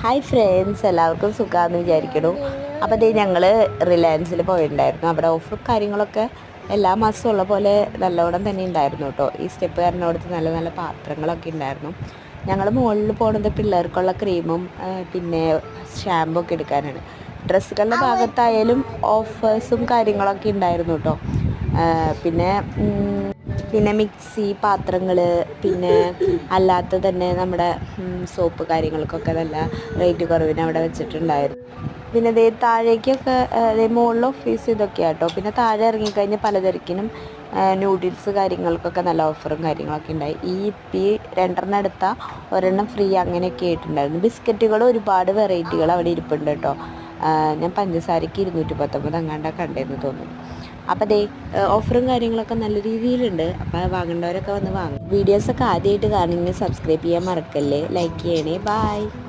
Hi friends, എല്ലാവർക്കും സുഖമാണെന്ന് വിചാരിക്കണു. അപ്പോൾ അതേ ഞങ്ങൾ റിലയൻസിൽ പോയിട്ടുണ്ടായിരുന്നു. അവിടെ ഓഫർ കാര്യങ്ങളൊക്കെ എല്ലാ മാസവും ഉള്ള പോലെ നല്ലോണം തന്നെ ഉണ്ടായിരുന്നു കേട്ടോ. ഈ സ്റ്റെപ്പ് കാരനോടത്ത് നല്ല നല്ല പാത്രങ്ങളൊക്കെ ഉണ്ടായിരുന്നു. ഞങ്ങൾ മുകളിൽ പോകുന്നത് പിള്ളേർക്കുള്ള ക്രീമും പിന്നെ ഷാമ്പൂ ഒക്കെ എടുക്കാനാണ്. ഡ്രസ്സുകളുടെ ഭാഗത്തായാലും ഓഫേഴ്സും കാര്യങ്ങളൊക്കെ ഉണ്ടായിരുന്നു കേട്ടോ. പിന്നെ പിന്നെ മിക്സി പാത്രങ്ങൾ, പിന്നെ അല്ലാത്ത തന്നെ നമ്മുടെ സോപ്പ് കാര്യങ്ങൾക്കൊക്കെ നല്ല റേറ്റ് കുറവിന് അവിടെ വെച്ചിട്ടുണ്ടായിരുന്നു. പിന്നെ ദേ താഴേക്കൊക്കെ മുകളിൽ ഓഫീസ് ഇതൊക്കെയാണ് കേട്ടോ. പിന്നെ താഴെ ഇറങ്ങിക്കഴിഞ്ഞാൽ പലചരക്കിനും നൂഡിൽസ് കാര്യങ്ങൾക്കൊക്കെ നല്ല ഓഫറും കാര്യങ്ങളൊക്കെ ഉണ്ടായി. ഈ രണ്ടെണ്ണം എടുത്താൽ ഒരെണ്ണം ഫ്രീ അങ്ങനെയൊക്കെ ആയിട്ടുണ്ടായിരുന്നു. ബിസ്ക്കറ്റുകൾ ഒരുപാട് വെറൈറ്റികൾ അവിടെ ഇരിപ്പുണ്ട് കേട്ടോ. ഞാൻ പഞ്ചസാരയ്ക്ക് 219 അങ്ങാണ്ടാണ് കണ്ടതെന്ന് തോന്നുന്നു. അപ്പോൾ ദേ ഓഫറും കാര്യങ്ങളൊക്കെ നല്ല രീതിയിലുണ്ട്. അപ്പോൾ വാങ്ങേണ്ടവരൊക്കെ വന്ന് വാങ്ങും. വീഡിയോസൊക്കെ ആദ്യമായിട്ട് കാണുമെങ്കിൽ സബ്സ്ക്രൈബ് ചെയ്യാൻ മറക്കല്ലേ, ലൈക്ക് ചെയ്യണേ. ബായ്.